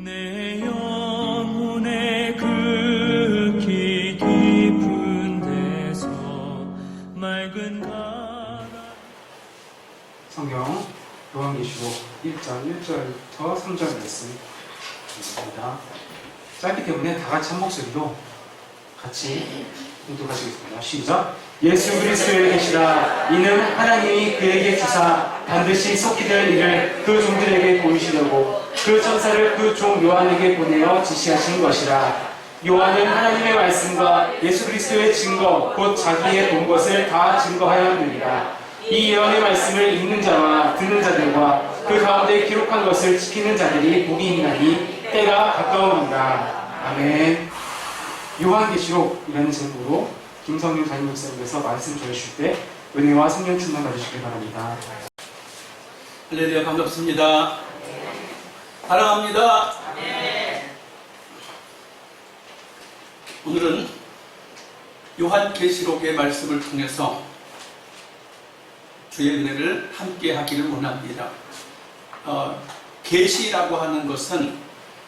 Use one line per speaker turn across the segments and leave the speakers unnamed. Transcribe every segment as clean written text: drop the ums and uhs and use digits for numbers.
내 영혼의 극히 깊은 데서 맑은 가라.
성경 요한계시록 1장 1절부터 3절 말씀 읽습니다. 짧기 때문에 다 같이 한 목소리로 같이 공독하시겠습니다. 시작! 예수 그리스도의 계시라. 이는 하나님이 그에게 주사 반드시 속히 될 일을 그 종들에게 보이시려고 그 천사를 그 종 요한에게 보내어 지시하신 것이라. 요한은 하나님의 말씀과 예수 그리스도의 증거 곧 자기의 본 것을 다 증거하였느니라. 이 예언의 말씀을 읽는 자와 듣는 자들과 그 가운데 기록한 것을 지키는 자들이 복이 있나니 때가 가까우니라. 아멘. 요한계시록이라는 제목으로 김성윤 담임 목사님께서 말씀 전해주실 때 은혜와 성령 충만 받으시길 바랍니다.
할렐루야, 반갑습니다. 사랑합니다. 오늘은 요한계시록의 말씀을 통해서 주의 은혜를 함께 하기를 원합니다. 계시라고 하는 것은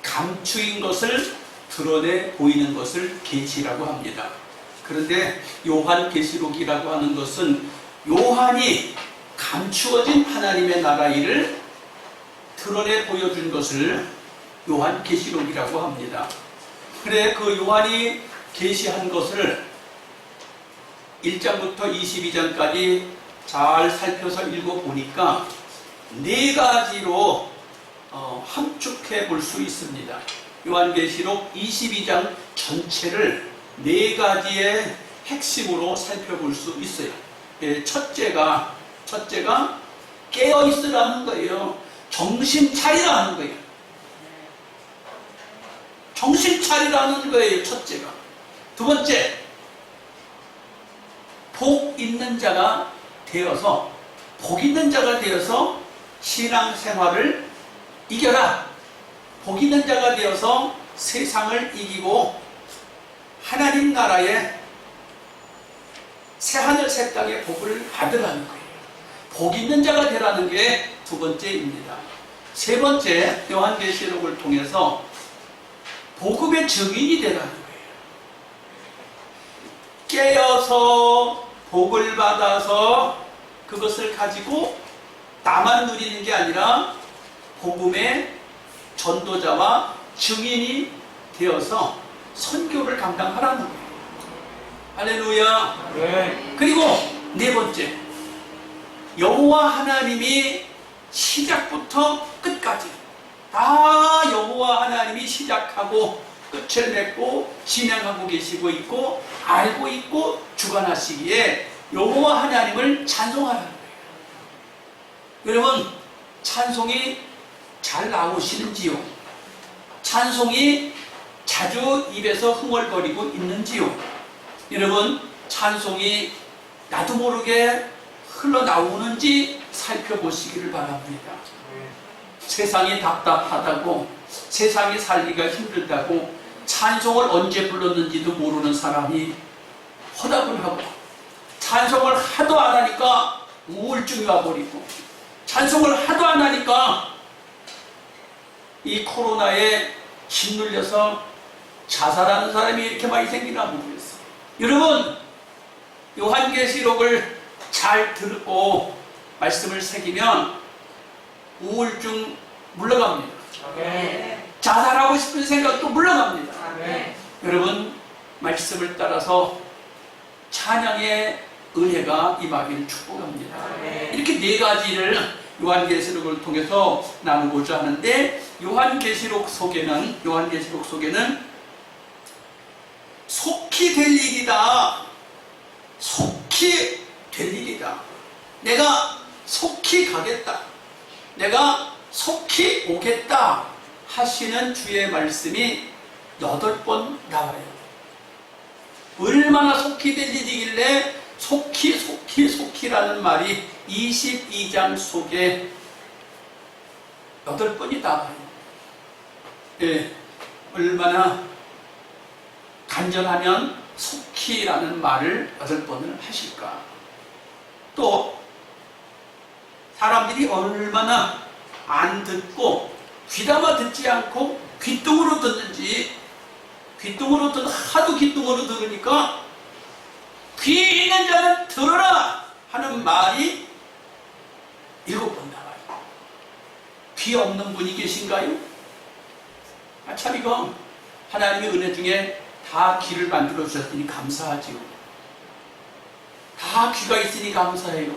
감추인 것을 드러내 보이는 것을 계시라고 합니다. 그런데 요한계시록이라고 하는 것은 요한이 감추어진 하나님의 나라 일을 드러내 보여준 것을 요한계시록이라고 합니다. 그래, 그 요한이 계시한 것을 1장부터 22장까지 잘 살펴서 읽어보니까 네 가지로 함축해 볼 수 있습니다. 요한계시록 22장 전체를 네 가지의 핵심으로 살펴볼 수 있어요. 첫째가 깨어 있으라는 거예요. 정신 차리라는 거예요. 정신 차리라는 거예요. 첫째가. 두 번째, 복 있는 자가 되어서 신앙생활을 이겨라. 복 있는 자가 되어서 세상을 이기고 하나님 나라의 새하늘 새 땅의 복을 받으라는 거예요. 복 있는 자가 되라는 게 두 번째입니다. 세 번째, 요한계시록을 통해서 복음의 증인이 되라는 거예요. 깨어서 복을 받아서 그것을 가지고 나만 누리는 게 아니라 복음의 전도자와 증인이 되어서 선교를 감당하라는 거예요. 할렐루야.
네.
그리고 네 번째, 여호와 하나님이 시작부터 끝까지 다 여호와 하나님이 시작하고 끝을 맺고 진행하고 계시고 있고 알고 있고 주관하시기에 여호와 하나님을 찬송하라는 거예요. 여러분, 찬송이 잘 나오시는지요? 찬송이 자주 입에서 흥얼거리고 있는지요? 여러분, 찬송이 나도 모르게 흘러나오는지 살펴보시기를 바랍니다. 세상이 답답하다고, 세상이 살기가 힘들다고 찬송을 언제 불렀는지도 모르는 사람이 허답을 하고, 찬송을 하도 안 하니까 우울증이 와버리고, 찬송을 하도 안 하니까 이 코로나에 짓눌려서 자살하는 사람이 이렇게 많이 생기나 모르겠어요. 여러분, 요한계시록을 잘 듣고 말씀을 새기면 우울증 물러갑니다. 자살하고 싶은 생각도 물러갑니다. 여러분, 말씀을 따라서 찬양의 은혜가 임하기를 축복합니다. 이렇게 네 가지를 요한계시록을 통해서 나누고자 하는데, 요한계시록 속에는 속히 될 일이다. 속히 될 일이다. 내가 속히 가겠다. 내가 속히 오겠다 하시는 주의 말씀이 8번 나와요. 얼마나 속히 될 일이길래 속히라는 말이 22장 속에 8번이 나와요. 얼마나 간절하면 속히라는 말을 8번을 하실까? 또 사람들이 얼마나 안 듣고 귀담아 듣지 않고 귓등으로 듣는지, 하도 귓등으로 들으니까 귀 있는 자는 들어라 하는 말이 7번 나와요. 귀 없는 분이 계신가요? 참 이거 하나님의 은혜 중에 다 귀를 만들어 주셨으니 감사하지요. 다 귀가 있으니 감사해요.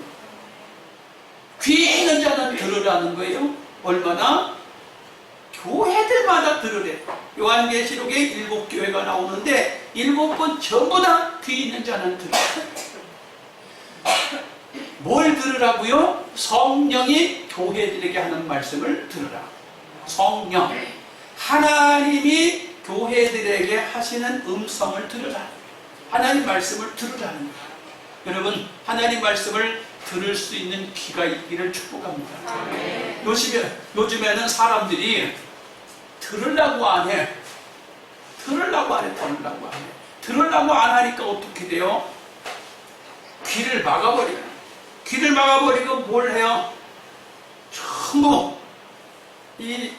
귀 있는 자는 들으라는 거예요. 얼마나? 교회들마다 들으래. 요한계시록에 7교회가 나오는데 7번 전부 다 귀 있는 자는 들으라. 뭘 들으라고요? 성령이 교회들에게 하는 말씀을 들으라. 성령, 하나님이 교회들에게 하시는 음성을 들으라. 하나님 말씀을 들으라는 거예요. 여러분, 하나님 말씀을 들을 수 있는 귀가 있기를 축복합니다. 요즘에는 사람들이 들으려고 안 해. 들으려고 안 하니까 어떻게 돼요? 귀를 막아버려요. 귀를 막아버리고 뭘 해요? 전부 이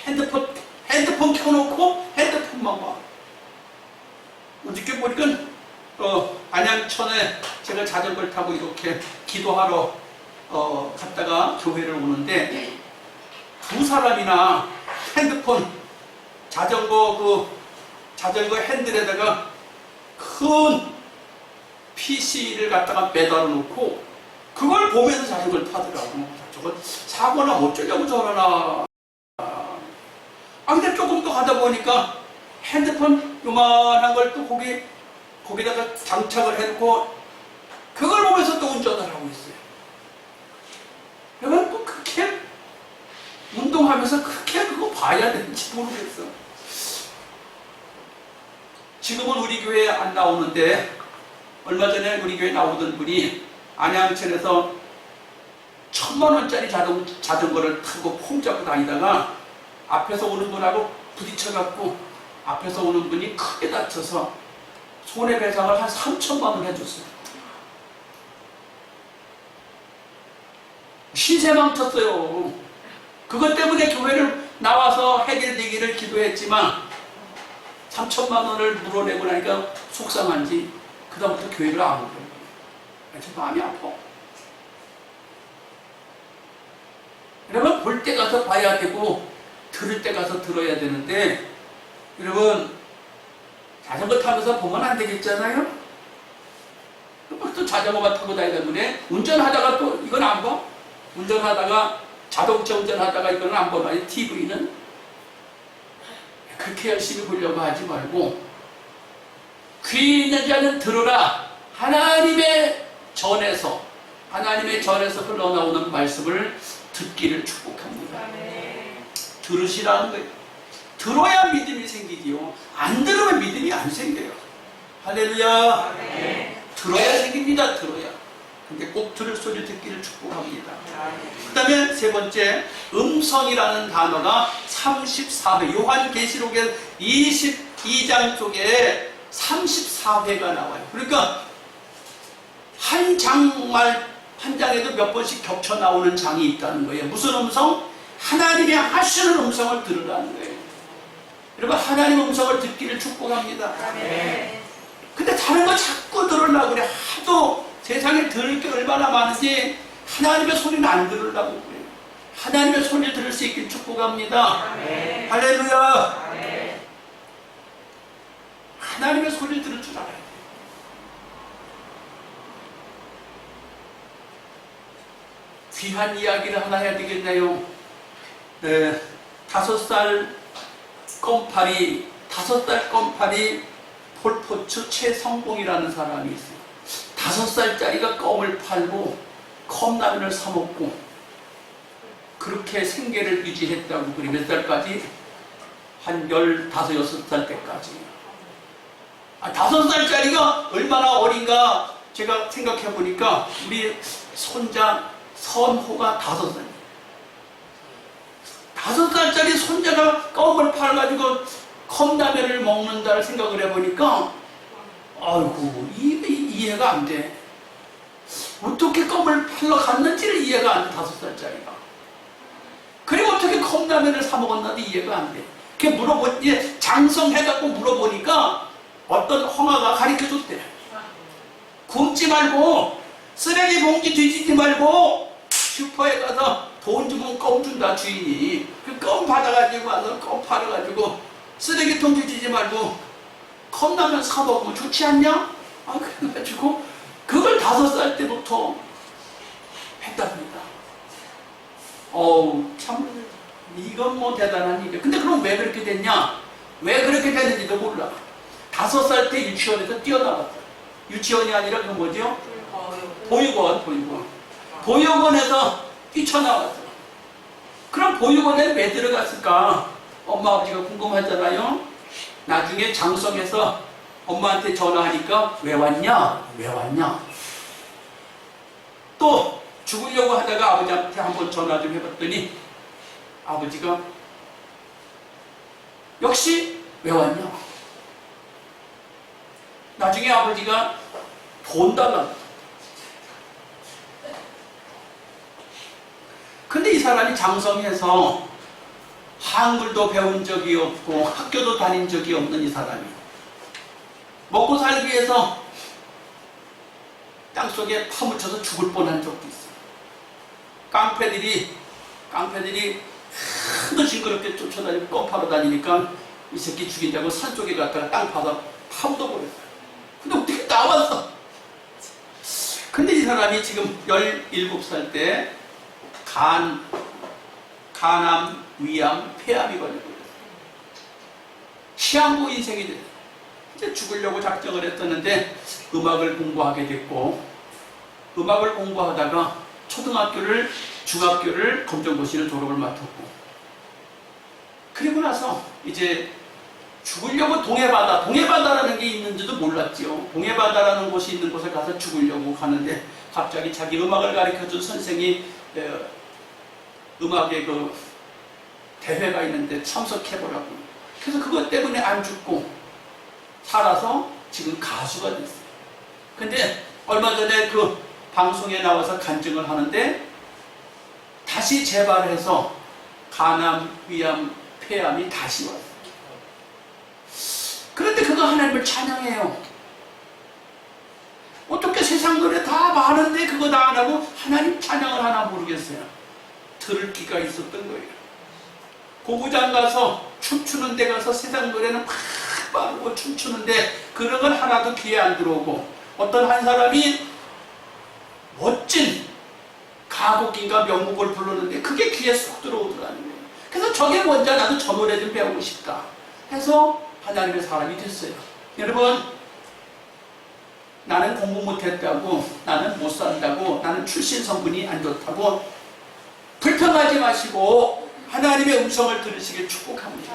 핸드폰 켜놓고 핸드폰만 봐. 어저께 보니까 안양천에 제가 자전거를 타고 이렇게 기도하러 갔다가 교회를 오는데 두 사람이나 핸드폰 자전거 핸들에다가 큰 PC를 갖다가 매달아 놓고 그걸 보면서 자전거를 타더라고. 저거 사고나 어쩌려고 저러나. 근데 조금 더 가다 보니까 핸드폰 요만한 걸 또 거기다가 장착을 해놓고 그걸 보면서 또 운전을 하고 있어요. 여러분 또 그렇게 운동하면서 그렇게 그거 봐야 되는지 모르겠어. 지금은 우리 교회에 안 나오는데 얼마 전에 우리 교회에 나오던 분이 안양천에서 1000만원짜리 자전거를 타고 폼 잡고 다니다가 앞에서 오는 분하고 부딪혀갖고 앞에서 오는 분이 크게 다쳐서 손해배상을 한 3천만 원 해줬어요. 신세망쳤어요. 그것 때문에 교회를 나와서 해결되기를 기도했지만 3천만 원을 물어내고 나니까 속상한지 그다음부터 교회를 안 오고 저 마음이 아파. 여러분 볼 때 가서 봐야 되고 들을 때 가서 들어야 되는데 여러분 자전거 타면서 보면 안 되겠잖아요? 또 자전거만 타고 다니다 보네. 운전하다가 또 이건 안 봐? 운전하다가 자동차 운전하다가 이거는 안 보나요? TV는? 그렇게 열심히 보려고 하지 말고 귀 있는 자는 들으라. 하나님의 전에서 흘러나오는 말씀을 듣기를 축복합니다. 들으시라는 거예요. 들어야 믿음이 생기지요. 안 들으면 믿음이 안 생겨요. 할렐루야. 들어야 생깁니다. 들어야. 근데 꼭 들을 소리 듣기를 축복합니다. 그 다음에 세 번째, 음성이라는 단어가 34회, 요한계시록의 22장 쪽에 34회가 나와요. 그러니까 한 장에도 몇 번씩 겹쳐 나오는 장이 있다는 거예요. 무슨 음성? 하나님이 하시는 음성을 들으라는 거예요. 여러분, 하나님 음성을 듣기를 축복합니다. 근데 다른 거 자꾸 들으려고 그래. 하도 세상에 들을 게 얼마나 많은지 하나님의 소리는 안 들으려고 그래요. 하나님의 소리를 들을 수 있길 축복합니다. 할렐루야. 하나님의 소리를 들을 줄 알아요. 귀한 이야기를 하나 해야 되겠네요. 5살 껌파리 폴포츠 최성봉이라는 사람이 있어요. 5살짜리가 껌을 팔고 컵라면을 사 먹고 그렇게 생계를 유지했다고. 그리 몇 살까지? 한 15, 6살 때까지. 5살짜리가 얼마나 어린가 제가 생각해 보니까 우리 손자 선호가 5살. 5살짜리 손자가 껌을 팔아가지고 컵라면을 먹는다를 생각을 해보니까 아이고 이해가 안 돼. 어떻게 껌을 팔러 갔는지를 이해가 안 돼. 5살짜리가. 그리고 어떻게 컵라면을 사 먹었나도 이해가 안 돼. 그게 물어보니 장성해갖고 물어보니까 어떤 홍아가 가르쳐줬대. 굶지 말고 쓰레기 봉지 뒤지지 말고 슈퍼에 가서 돈 주면 껌 준다 주인이. 그 껌 받아가지고 와서 껌 팔아가지고 쓰레기통 뒤지지 말고 컵라면 사 먹으면 좋지 않냐? 아 그래가지고 그걸 5살 때부터 했답니다. 어우 참 이건 뭐 대단한 일이야. 근데 그럼 왜 그렇게 됐냐? 왜 그렇게 됐는지도 몰라. 5살 때 유치원에서 뛰어나갔다. 유치원이 아니라 그 뭐죠? 보육원. 보육원에서 뛰쳐나왔어. 그럼 보육원에 왜 들어갔을까? 엄마 아버지가 궁금하잖아요. 나중에 장성해서 엄마한테 전화하니까 왜 왔냐? 왜 왔냐? 또 죽으려고 하다가 아버지한테 한번 전화 좀 해봤더니 아버지가 역시 왜 왔냐? 나중에 아버지가 돈 달라고. 근데 이 사람이 장성해서 한글도 배운 적이 없고 학교도 다닌 적이 없는 이 사람이 먹고 살기 위해서 땅속에 파묻혀서 죽을 뻔한 적도 있어요. 깡패들이 하도 징그럽게 쫓아다니고 껌 파러 다니니까 이 새끼 죽인다고 산속에 갔다가 땅 파다 파묻어버렸어요. 근데 어떻게 나왔어? 근데 이 사람이 지금 17살 때 간암, 위암, 폐암이 걸려버렸어요. 시한부 인생이 됐어요. 이제 죽으려고 작정을 했었는데 음악을 공부하게 됐고 음악을 공부하다가 중학교를 검정고시를 졸업을 맡았고 그리고 나서 이제 죽으려고 동해바다라는 게 있는지도 몰랐지요. 동해바다라는 곳이 있는 곳에 가서 죽으려고 가는데 갑자기 자기 음악을 가르쳐준 선생이 음악의 그 대회가 있는데 참석해보라고. 그래서 그것 때문에 안 죽고 살아서 지금 가수가 됐어요. 근데 얼마 전에 그 방송에 나와서 간증을 하는데 다시 재발해서 간암, 위암, 폐암이 다시 왔어요. 그런데 그거 하나님을 찬양해요. 어떻게 세상 노래 다 많은데 그거 다 안 하고 하나님 찬양을 하나 모르겠어요. 들을 기가 있었던 거예요. 고구장 가서 춤추는 데 가서 세상 노래는 막 빠르고 춤추는데 그런 건 하나도 귀에 안 들어오고 어떤 한 사람이 멋진 가곡인가 명곡을 부르는데 그게 귀에 쏙 들어오더라는 거예요. 그래서 저게 뭔지 나도 저 노래 좀 배우고 싶다 해서 하나님의 사람이 됐어요. 여러분 나는 공부 못했다고 나는 못 산다고 나는 출신 성분이 안 좋다고 불평하지 마시고 하나님의 음성을 들으시길 축복합니다.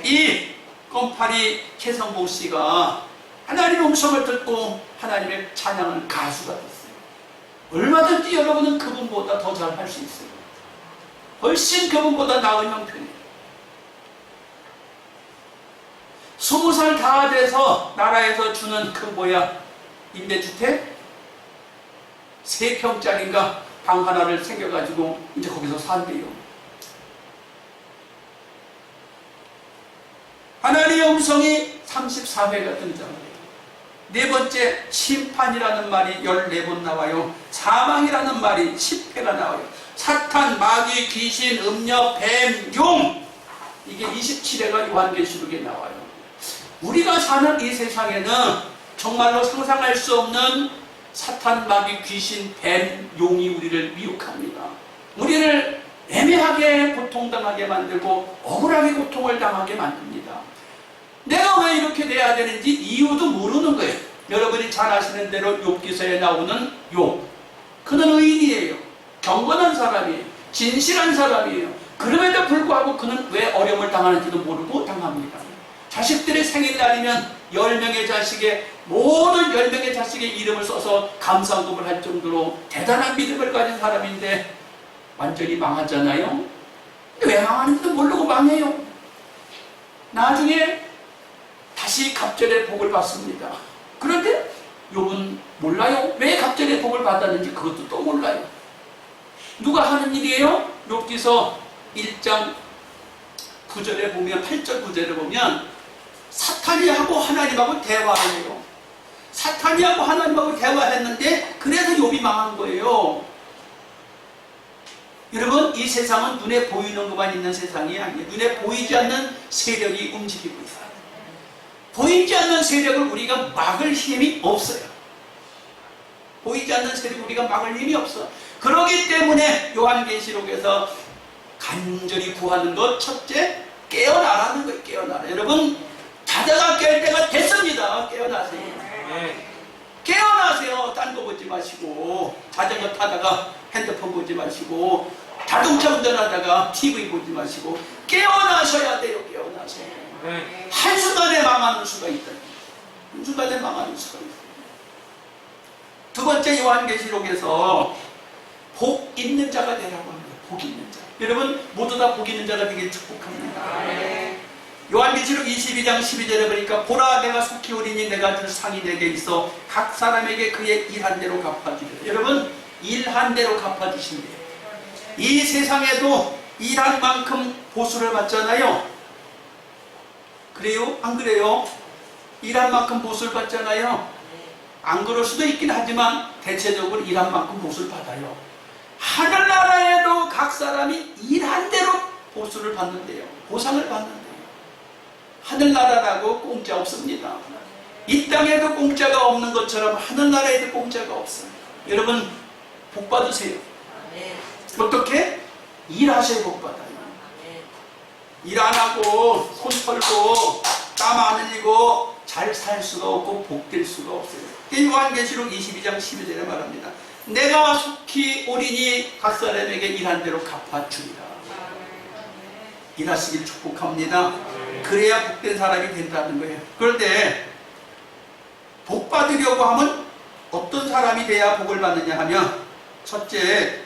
이 껌파리 최성봉 씨가 하나님의 음성을 듣고 하나님의 찬양을 가수가 됐어요. 얼마든지 여러분은 그분보다 더 잘할 수 있어요. 훨씬 그분보다 나은 형편이에요. 20살 다 돼서 나라에서 주는 그 임대주택 3평짜리인가 방 하나를 생겨가지고 이제 거기서 산대요. 하나님의 음성이 34회가 등장해요. 네 번째 심판이라는 말이 14번 나와요. 사망이라는 말이 10회가 나와요. 사탄, 마귀, 귀신, 음녀, 뱀, 용 이게 27회가 요한계시록에 나와요. 우리가 사는 이 세상에는 정말로 상상할 수 없는 사탄, 마귀, 귀신, 뱀, 용이 우리를 미혹합니다. 우리를 애매하게 고통당하게 만들고 억울하게 고통을 당하게 만듭니다. 내가 왜 이렇게 돼야 되는지 이유도 모르는 거예요. 여러분이 잘 아시는 대로 욥기서에 나오는 욥. 그는 의인이에요. 경건한 사람이에요. 진실한 사람이에요. 그럼에도 불구하고 그는 왜 어려움을 당하는지도 모르고 당합니다. 자식들의 생일날이면 10명의 자식의 모든 10명의 자식의 이름을 써서 감사금을 할 정도로 대단한 믿음을 가진 사람인데 완전히 망하잖아요. 근데 왜 망하는지도 모르고 망해요. 나중에 다시 갑절의 복을 받습니다. 그런데 욥은 몰라요. 왜 갑절의 복을 받았는지 그것도 또 몰라요. 누가 하는 일이에요? 욥기서 1장 9절에 보면 8절 9절에 보면 사탄이 하고 하나님하고 대화를 해요. 사탄이 하고 하나님하고 대화했는데 그래서 욥이 망한 거예요. 여러분, 이 세상은 눈에 보이는 것만 있는 세상이 아니에요. 눈에 보이지 않는 세력이 움직이고 있어요. 보이지 않는 세력을 우리가 막을 힘이 없어요. 보이지 않는 세력을 우리가 막을 힘이 없어. 그렇기 때문에 요한계시록에서 간절히 구하는 것, 첫째, 깨어나라는 거예요. 깨어나라. 여러분, 자다가 깰 때가 됐습니다. 깨어나세요. 깨어나세요. 딴 거 보지 마시고, 자전거 타다가 핸드폰 보지 마시고, 자동차 운전하다가 TV 보지 마시고, 깨어나셔야 돼요. 깨어나세요. 한순간에 망하는 수가 있다. 한순간에 망하는 수가 있어요. 두 번째, 요한계시록에서 복 있는 자가 되라고 합니다. 복 있는 자. 여러분, 모두 다 복 있는 자가 되길 축복합니다. 요한계시록 22장 12절에 보니까 보라, 내가 속히 오리니 내가 줄 상이 내게 있어 각 사람에게 그의 일한 대로 갚아주리라. 여러분, 일한 대로 갚아주신대요. 이 세상에도 일한 만큼 보수를 받잖아요. 그래요? 안 그래요? 일한 만큼 보수를 받잖아요. 안 그럴 수도 있긴 하지만 대체적으로 일한 만큼 보수를 받아요. 하늘나라에도 각 사람이 일한 대로 보수를 받는데요. 보상을 받는데요. 하늘나라라고 공짜 없습니다. 이 땅에도 공짜가 없는 것처럼 하늘나라에도 공짜가 없어요. 여러분, 복 받으세요. 어떻게? 일하셔야 복 받아요. 일 안 하고 손 털고 땀 안 흘리고 잘 살 수가 없고 복될 수가 없어요. 요한계시록 22장 12절에 말합니다. 내가 속히 오리니 각 사람에게 일한 대로 갚아주리라. 일하시길 축복합니다. 그래야 복된 사람이 된다는 거예요. 그런데 복 받으려고 하면 어떤 사람이 돼야 복을 받느냐 하면, 첫째,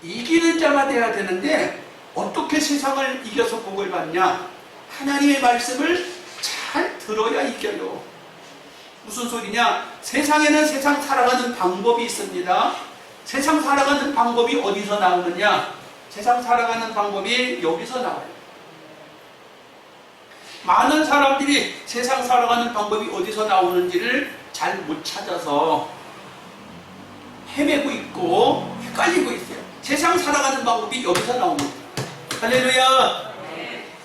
이기는 자가 돼야 되는데 어떻게 세상을 이겨서 복을 받냐? 하나님의 말씀을 잘 들어야 이겨요. 무슨 소리냐? 세상에는 세상 살아가는 방법이 있습니다. 세상 살아가는 방법이 어디서 나오느냐? 세상 살아가는 방법이 여기서 나와요. 많은 사람들이 세상 살아가는 방법이 어디서 나오는지를 잘 못 찾아서 헤매고 있고 헷갈리고 있어요. 세상 살아가는 방법이 여기서 나옵니다. 할렐루야.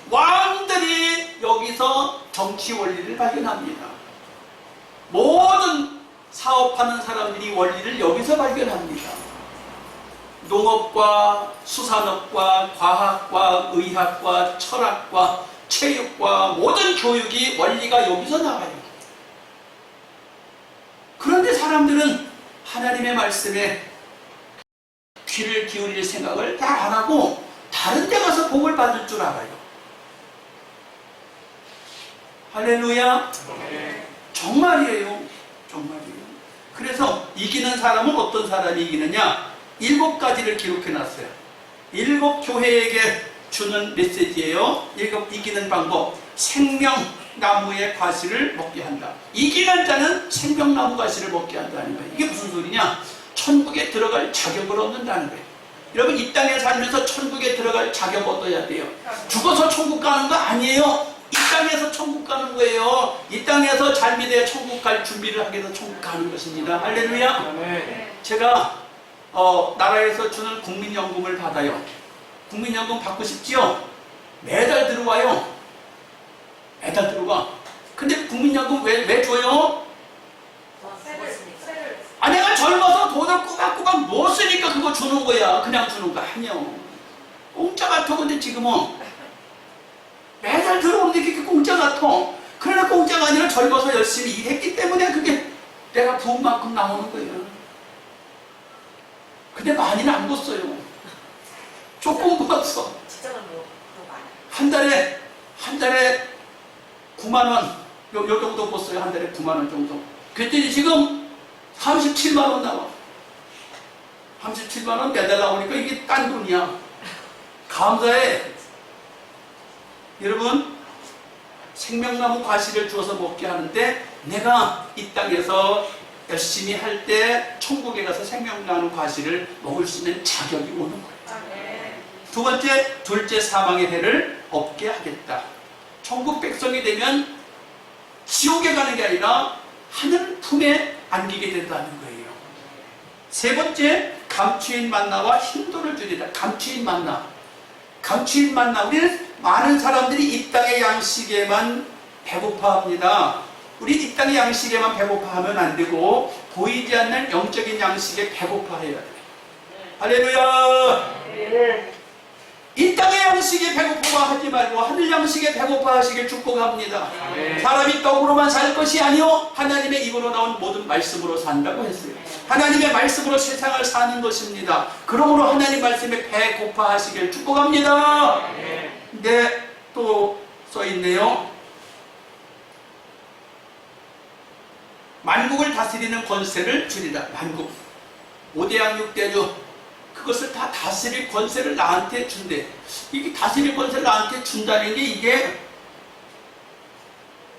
왕들이 여기서 정치 원리를 발견합니다. 모든 사업하는 사람들이 원리를 여기서 발견합니다. 농업과 수산업과 과학과 의학과 철학과 체육과 모든 교육이 원리가 여기서 나와요. 그런데 사람들은 하나님의 말씀에 귀를 기울일 생각을 다 안 하고 다른 데 가서 복을 받을 줄 알아요. 할렐루야. 정말이에요. 정말이에요. 그래서 이기는 사람은 어떤 사람이 이기느냐? 7가지를 기록해 놨어요. 7 교회에게 주는 메시지예요. 7 이기는 방법. 생명나무의 과실을 먹게 한다. 이기는 자는 생명나무 과실을 먹게 한다는 거예요. 이게 무슨 소리냐? 천국에 들어갈 자격을 얻는다는 거예요. 여러분, 이 땅에 살면서 천국에 들어갈 자격 얻어야 돼요. 죽어서 천국 가는 거 아니에요. 이 땅에서 천국 가는 거예요. 이 땅에서 잘 믿어야 천국 갈 준비를 하게 해서 천국 가는 것입니다. 할렐루야. 제가 나라에서 주는 국민연금을 받아요. 국민연금 받고 싶지요? 매달 들어와요. 매달 들어와. 근데 국민연금 왜 줘요? 아, 내가 젊어서 돈을 꾸박꾸박 못 쓰니까 그거 주는 거야. 그냥 주는 거 아니요. 공짜 같아. 근데 지금은 매달 들어오는데 그게 공짜 같아. 그러나 공짜가 아니라 젊어서 열심히 일했기 때문에 그게 내가 부은 만큼 나오는 거예요. 근데 많이는 안 벌었어요. 조금 벌었어. 한 달에 9만 원, 요 정도 벌었어요. 한 달에 9만 원 정도. 그랬더니 지금 37만 원 나와. 37만 원 매달 나오니까 이게 딴 돈이야. 감사해. 여러분, 생명나무 과실을 주어서 먹게 하는데 내가 이 땅에서 열심히 할 때 천국에 가서 생명나는 과실을 먹을 수 있는 자격이 오는 거예요. 두 번째, 둘째 사망의 해를 없게 하겠다. 천국 백성이 되면 지옥에 가는 게 아니라 하늘 품에 안기게 된다는 거예요. 세 번째, 감추인 만나와 힘도를 주리라. 감추인 만나. 감추인 만나. 우리는 많은 사람들이 이 땅의 양식에만 배고파합니다. 우리 이 땅의 양식에만 배고파하면 안 되고 보이지 않는 영적인 양식에 배고파해야 돼요. 할렐루야. 이 땅의 양식에 배고파하지 말고 하늘 양식에 배고파하시길 축복합니다. 사람이 떡으로만 살 것이 아니요 하나님의 입으로 나온 모든 말씀으로 산다고 했어요. 하나님의 말씀으로 세상을 사는 것입니다. 그러므로 하나님 말씀에 배고파하시길 축복합니다. 네, 또 써있네요. 만국을 다스리는 권세를 주리라. 만국 5대양 6대주 그것을 다 다스릴 권세를 나한테 준대. 이게 다스릴 권세를 나한테 준다는 게 이게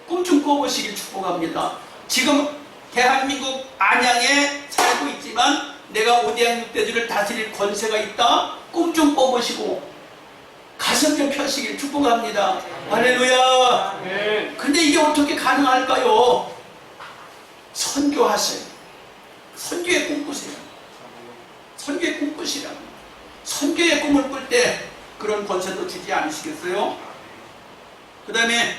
꿈 좀 꿔보시길 축복합니다. 지금 대한민국 안양에 살고 있지만 내가 5대양 6대주를 다스릴 권세가 있다. 꿈 좀 꿔보시고 가슴 좀 펴시길 축복합니다. 할렐루야. 근데 이게 어떻게 가능할까요? 선교하세요. 선교의 꿈 꾸세요. 선교의 꿈 꾸시라. 선교의 꿈을 꿀 때 그런 권세도 주지 않으시겠어요? 그 다음에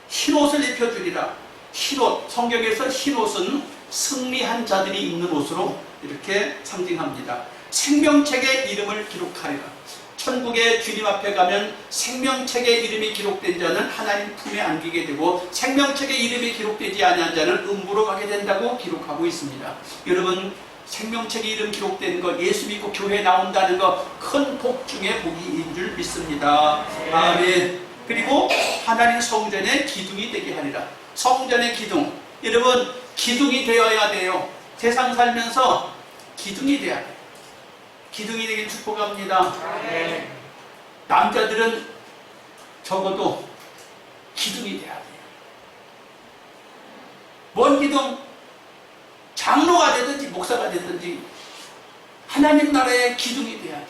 흰옷을 입혀주리라. 흰옷, 성경에서 흰옷은 승리한 자들이 입는 옷으로 이렇게 상징합니다. 생명책의 이름을 기록하리라. 천국의 주님 앞에 가면 생명책의 이름이 기록된 자는 하나님 품에 안기게 되고 생명책의 이름이 기록되지 아니한 자는 음부로 가게 된다고 기록하고 있습니다. 여러분, 생명책에 이름 기록된 거, 예수 믿고 교회에 나온다는 거 큰 복 중에 복인 줄 믿습니다. 아멘. 그리고 하나님 성전의 기둥이 되게 하리라. 성전의 기둥. 여러분, 기둥이 되어야 돼요. 세상 살면서 기둥이 돼야 돼요. 기둥이 되길 축복합니다. 남자들은 적어도 기둥이 돼야 돼요. 뭔 기둥? 장로가 되든지 목사가 되든지 하나님 나라의 기둥이 돼야 돼요.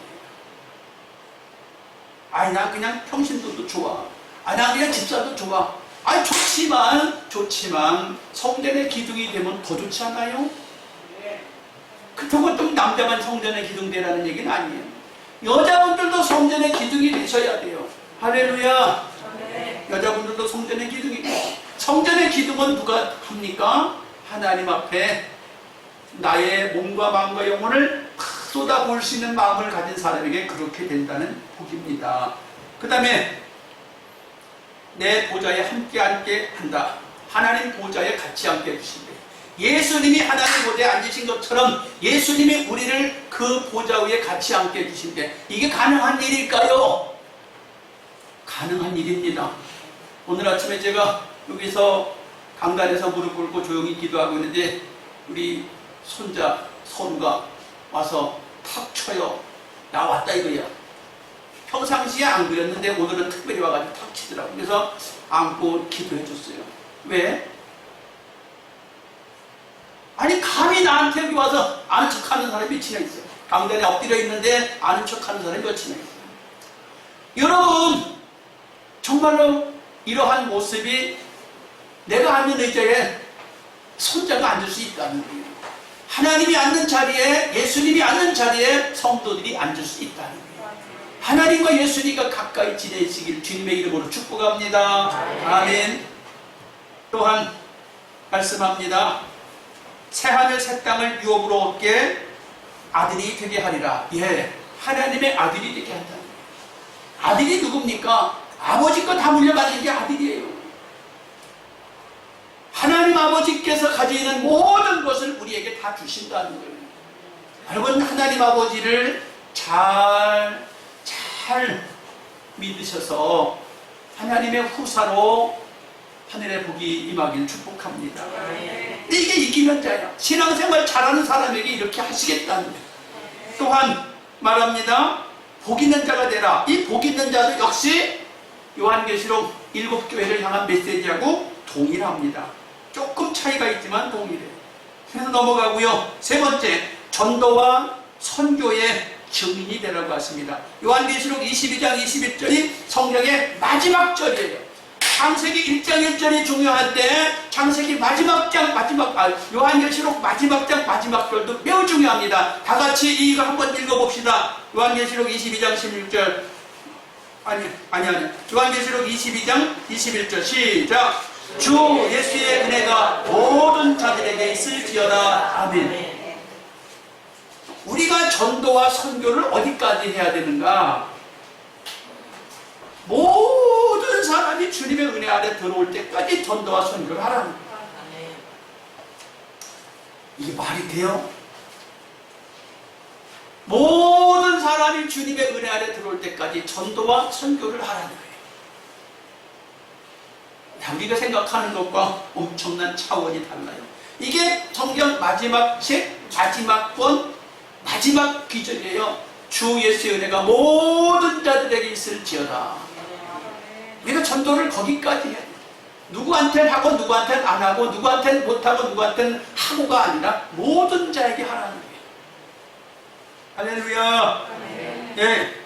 아니 나 그냥 평신도도 좋아. 아니 나 그냥 집사도 좋아. 아니 좋지만 성전의 기둥이 되면 더 좋지 않아요? 그렇다고 또 남자만 성전의 기둥 되라는 얘기는 아니에요. 여자분들도 성전의 기둥이 되셔야 돼요. 할렐루야. 여자분들도 성전의 기둥이 돼요. 성전의 기둥은 누가 합니까? 하나님 앞에 나의 몸과 마음과 영혼을 쏟아부을 수 있는 마음을 가진 사람에게 그렇게 된다는 복입니다. 그 다음에 내 보좌에 함께 앉게 한다. 하나님 보좌에 같이 앉게 해주신대. 예수님이 하나님 보좌에 앉으신 것처럼 예수님이 우리를 그 보좌 위에 같이 앉게 해주신대. 이게 가능한 일일까요? 가능한 일입니다. 오늘 아침에 제가 여기서 강단에서 무릎 꿇고 조용히 기도하고 있는데 우리 손자 서루가 와서 탁 쳐요. 나 왔다 이거야. 평상시에 안 그랬는데 오늘은 특별히 와가지고 탁 치더라고. 그래서 안고 기도해 줬어요. 왜? 아니 감히 나한테 여기 와서 아는 척하는 사람이 몇이나 있어요. 강단에 엎드려 있는데 아는 척하는 사람이 몇이나 있어요. 여러분 정말로 이러한 모습이 내가 앉는 의자에 손자가 앉을 수 있다는 거예요. 하나님이 앉는 자리에, 예수님이 앉는 자리에 성도들이 앉을 수 있다는 거예요. 하나님과 예수님과 가까이 지내시길 주님의 이름으로 축복합니다. 아멘. 또한 말씀합니다. 새하늘 새 땅을 유업으로 얻게 아들이 되게 하리라. 예, 하나님의 아들이 되게 한다. 아들이 누굽니까? 아버지 거 다 물려받는 게 아들이에요. 하나님 아버지께서 가지는 모든 것을 우리에게 다 주신다는 거예요. 여러분 하나님 아버지를 잘 믿으셔서 하나님의 후사로 하늘의 복이 임하기를 축복합니다. 근데 이게 이기는 자야. 신앙생활 잘하는 사람에게 이렇게 하시겠다는 거예요. 또한 말합니다. 복 있는 자가 되라. 이 복 있는 자도 역시 요한계시록 7교회를 향한 메시지하고 동일합니다. 조금 차이가 있지만 동일해요. 그래서 넘어가고요. 세 번째, 전도와 선교의 증인이 되라고 하십니다. 요한계시록 22장 21절이 성경의 마지막 절이에요. 창세기 1장 1절이 중요한데 창세기 마지막 장 요한계시록 마지막 장 마지막 절도 매우 중요합니다. 다 같이 이거 한번 읽어봅시다. 요한계시록 22장 16절 아니 요한계시록 22장 21절 시작. 주 예수의 은혜가 모든 자들에게 있을지어다. 아멘. 우리가 전도와 선교를 어디까지 해야 되는가? 모든 사람이 주님의 은혜 아래 들어올 때까지 전도와 선교를 하라는 거예요. 이게 말이 돼요? 모든 사람이 주님의 은혜 아래 들어올 때까지 전도와 선교를 하라는 거예요. 우리가 생각하는 것과 엄청난 차원이 달라요. 이게 성경 마지막 책, 마지막 권, 마지막 기절이에요. 주 예수의 은혜가 모든 자들에게 있을지어다. 우리가 전도를 거기까지 해야 돼요. 누구한테는 하고 누구한테는 안 하고 누구한테는 못하고 누구한테는 하고가 아니라 모든 자에게 하라는 거예요. 할렐루야. 네.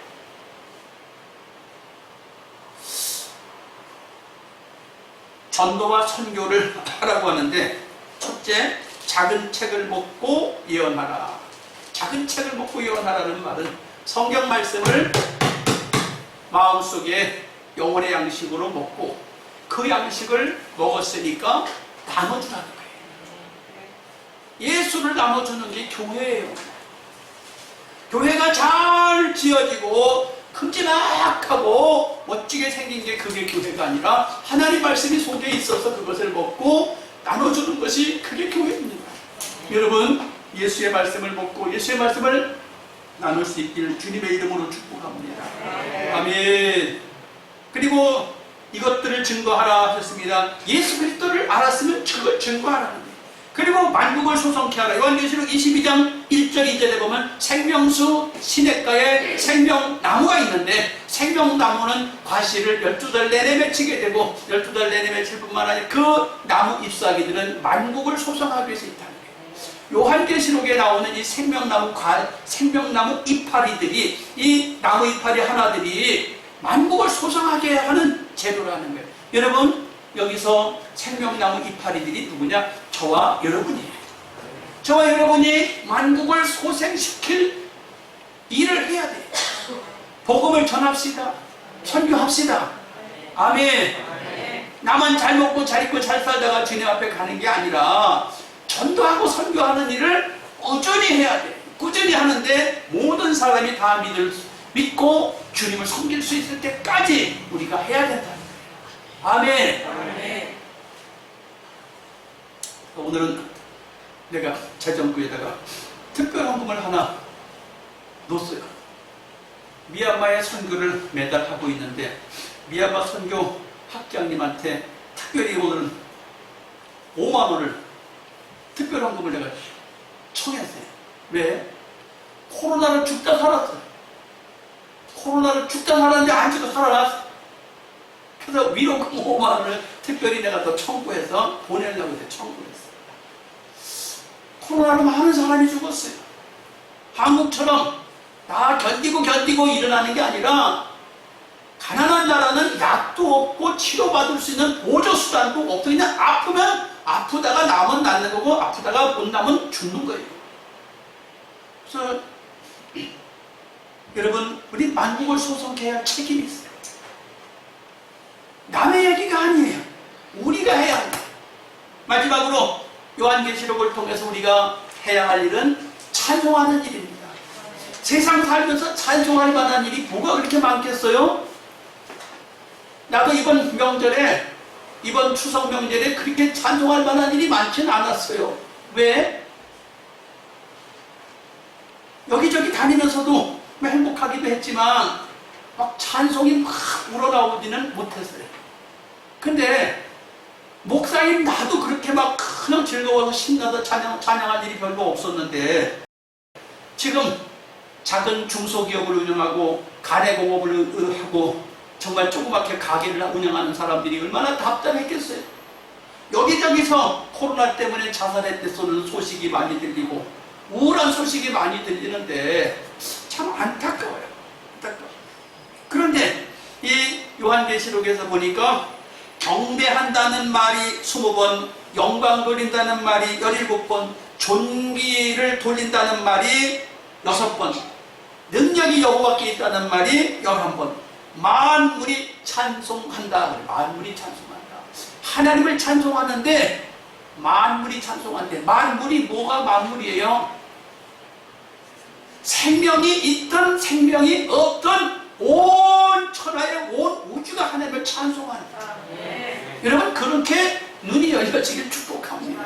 전도와 선교를 하라고 하는데 첫째, 작은 책을 먹고 예언하라. 작은 책을 먹고 예언하라는 말은 성경 말씀을 마음속에 영혼의 양식으로 먹고 그 양식을 먹었으니까 나눠주라는 거예요. 예수를 나눠주는 게 교회예요. 교회가 잘 지어지고 큼지막하고 멋지게 생긴 게 그게 교회가 아니라 하나님 말씀이 속에 있어서 그것을 먹고 나눠주는 것이 그게 교회입니다. 여러분, 예수의 말씀을 먹고 예수의 말씀을 나눌 수 있기를 주님의 이름으로 축복합니다. 아멘. 그리고 이것들을 증거하라 하셨습니다. 예수 그리스도를 알았으면 그걸 증거하라는 거예요. 그리고 만국을 소성케 하라. 요한계시록 22장 1절 2절에 보면 생명수 시냇가에 생명나무가 있는데 생명나무는 과실을 12달 내내 맺히게 되고 12달 내내 맺힐 뿐만 아니라 그 나무 잎사귀들은 만국을 소성하기 위해서 있다는 거예요. 요한계시록에 나오는 이 생명나무 이파리들이 이 나무 이파리 하나들이 만국을 소성하게 하는 제도라는 거예요. 여러분, 여기서 생명나무 이파리들이 누구냐? 저와 여러분이에요. 저와 여러분이 만국을 소생시킬 일을 해야 돼요. 복음을 전합시다. 선교합시다. 아멘. 나만 잘 먹고 잘 입고 잘 살다가 주님 앞에 가는 게 아니라 전도하고 선교하는 일을 꾸준히 해야 돼. 꾸준히 하는데 모든 사람이 다 믿고 주님을 섬길 수 있을 때까지 우리가 해야 된다. 아멘. 오늘은 내가 재정부에다가 특별헌금을 하나 놓았어요. 미얀마의 선교를 매달 하고 있는데 미얀마 선교 학장님한테 특별히 오늘 5만 원을 특별헌금을 내가 청했어요. 왜? 코로나를 죽다 살았어요. 코로나를 죽다 살았는데 안 죽고 살아났어. 그래서 위로금 5만 원을 특별히 내가 더 청구해서 보내려고 해서 청구했어요. 코로나로 많은 사람이 죽었어요. 한국처럼 다 견디고 일어나는 게 아니라 가난한 나라는 약도 없고 치료받을 수 있는 보조수단도 없고 그냥 아프면 아프다가 남은 낫는 거고 아프다가 못 남은 죽는 거예요. 그래서 여러분, 우리 만국을 소송케 할 책임이 있어요. 남의 얘기가 아니에요. 우리가 해야 합니다. 마지막으로 요한계시록을 통해서 우리가 해야 할 일은 찬송하는 일입니다. 세상 살면서 찬송할 만한 일이 뭐가 그렇게 많겠어요? 나도 이번 명절에, 이번 추석 명절에 그렇게 찬송할 만한 일이 많지는 않았어요. 왜? 여기저기 다니면서도 행복하기도 했지만 막 찬송이 막 우러나오지는 못했어요. 근데 목사님 나도 그렇게 막 그냥 즐거워서 신나서 찬양할 일이 별로 없었는데 지금 작은 중소기업을 운영하고 가래공업을 하고 정말 조그맣게 가게를 운영하는 사람들이 얼마나 답답했겠어요. 여기저기서 코로나 때문에 자살했다는 소식이 많이 들리고 우울한 소식이 많이 들리는데 참 안타까워요. 안타까워요. 그런데 이 요한계시록에서 보니까 경배한다는 말이 20번, 영광 돌린다는 말이 17번, 존귀를 돌린다는 말이 6번, 능력이 여호와께 있다는 말이 11번, 만물이 찬송한다. 만물이 찬송한다. 하나님을 찬송하는데 만물이 찬송한대. 만물이 뭐가 만물이에요? 생명이 있든 생명이 없든 온 천하의 온 우주가 하나님을 찬송한다. 여러분 그렇게 눈이 열려지길 축복합니다.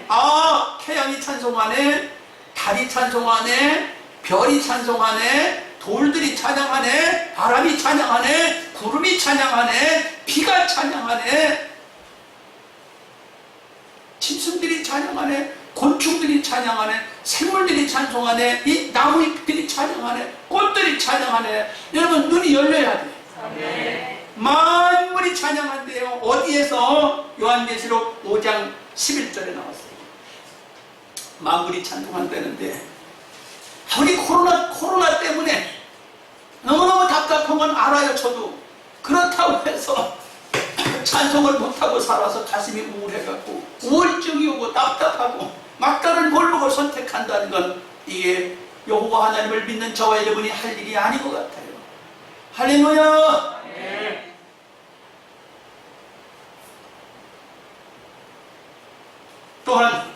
아, 태양이 찬송하네, 달이 찬송하네, 별이 찬송하네, 돌들이 찬양하네, 바람이 찬양하네, 구름이 찬양하네, 비가 찬양하네, 짐승들이 찬양하네, 곤충들이 찬양하네, 생물들이 찬송하네, 이 나무잎들이 찬양하네, 꽃들이 찬양하네. 여러분 눈이 열려야 돼. 만물이 찬양한대요. 어디에서? 요한계시록 5장 11절에 나왔어요. 만물이 찬송한다는데 우리 코로나 때문에 너무너무 답답한 건 알아요. 저도. 그렇다고 해서 찬송을 못하고 살아서 가슴이 우울해갖고 우울증이 오고 답답하고 막다른 골목을 선택한다는 건 이게 여호와 하나님을 믿는 저와 여러분이 할 일이 아닌 것 같아요. 할렐루야. 또한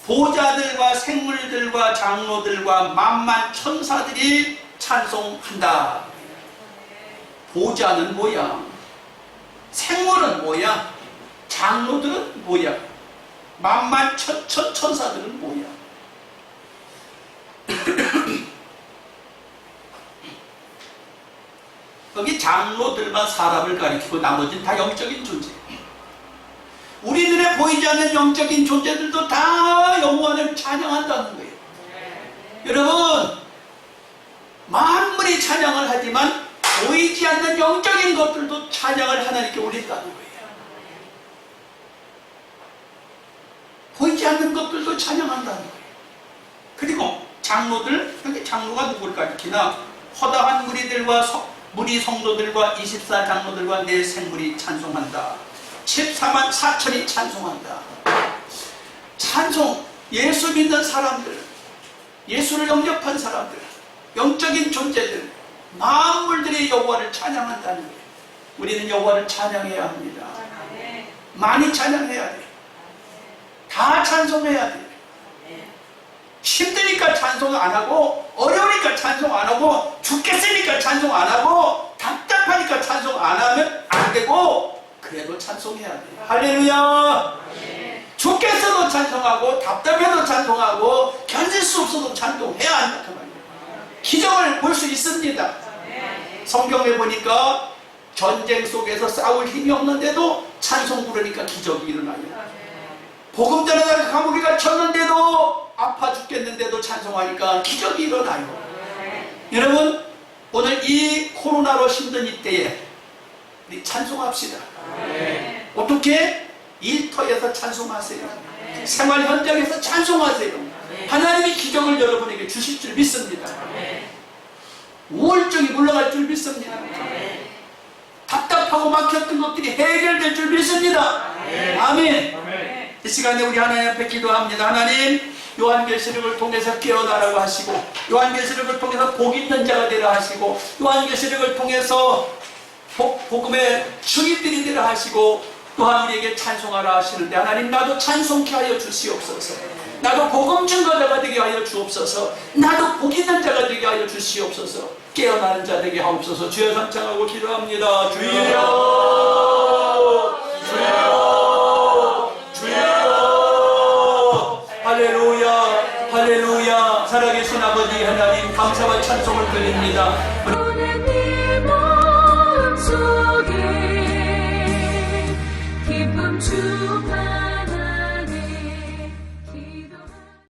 보좌들과 생물들과 장로들과 만만 천사들이 찬송한다. 보좌는 뭐야? 생물은 뭐야? 장로들은 뭐야? 만만 천사들은 뭐야? 여기 장로들만 사람을 가리키고 나머지는 다 영적인 존재. 우리 눈에 보이지 않는 영적인 존재들도 다 여호와를 찬양한다는 거예요. 여러분, 만물이 찬양을 하지만 보이지 않는 영적인 것들도 찬양을 하나님께 올린다는 거예요. 보이지 않는 것들도 찬양한다는 거예요. 그리고 장로들, 여기 장로가 누구를 가리키나? 허다한 무리들과 무리 성도들과 24장로들과 내 생물이 찬송한다. 14만 4천이 찬송한다. 찬송, 예수 믿는 사람들, 예수를 영접한 사람들, 영적인 존재들, 만물들이 여호와를 찬양한다는 거예요. 우리는 여호와를 찬양해야 합니다. 많이 찬양해야 돼. 다 찬송해야 돼. 힘드니까 찬송 안 하고, 어려우니까 찬송 안 하고, 죽겠으니까 찬송 안 하고, 답답하니까 찬송 안 하면 안 되고, 그래도 찬송해야 돼. 할렐루야. 죽겠어도 찬송하고, 답답해도 찬송하고, 견딜 수 없어도 찬송해야 한다. 그 말이에요. 기적을 볼 수 있습니다. 성경에 보니까 전쟁 속에서 싸울 힘이 없는데도 찬송 부르니까 기적이 일어나요. 복음 전하다가 감옥에 갇혔는데도 아파 죽겠는데도 찬송하니까 기적이 일어나요. 여러분, 오늘 이 코로나로 힘든 이때에 우리 찬송합시다. 어떻게? 일터에서 찬송하세요. 생활 현장에서 찬송하세요. 하나님이 기적을 여러분에게 주실 줄 믿습니다. 우울증이 물러갈 줄 믿습니다. 답답하고 막혔던 것들이 해결될 줄 믿습니다. 아멘. 이 시간에 우리 하나님 앞에 기도합니다. 하나님, 요한계시록을 통해서 깨어나라고 하시고, 요한계시록을 통해서 복 있는 자가 되라 하시고, 요한계시록을 통해서 복음의 증인들이 되라 하시고, 또한 우리에게 찬송하라 하시는데, 하나님, 나도 찬송케 하여 주시옵소서. 나도 복음 증거자가 되게 하여 주옵소서. 나도 복 있는 자가 되게 하여 주시옵소서. 깨어나는 자 되게 하옵소서. 주여 삼창하고 기도합니다. 주여, 주여, 주여. 할렐루야, 할렐루야. 살아계신 아버지 하나님, 감사와 찬송을 드립니다.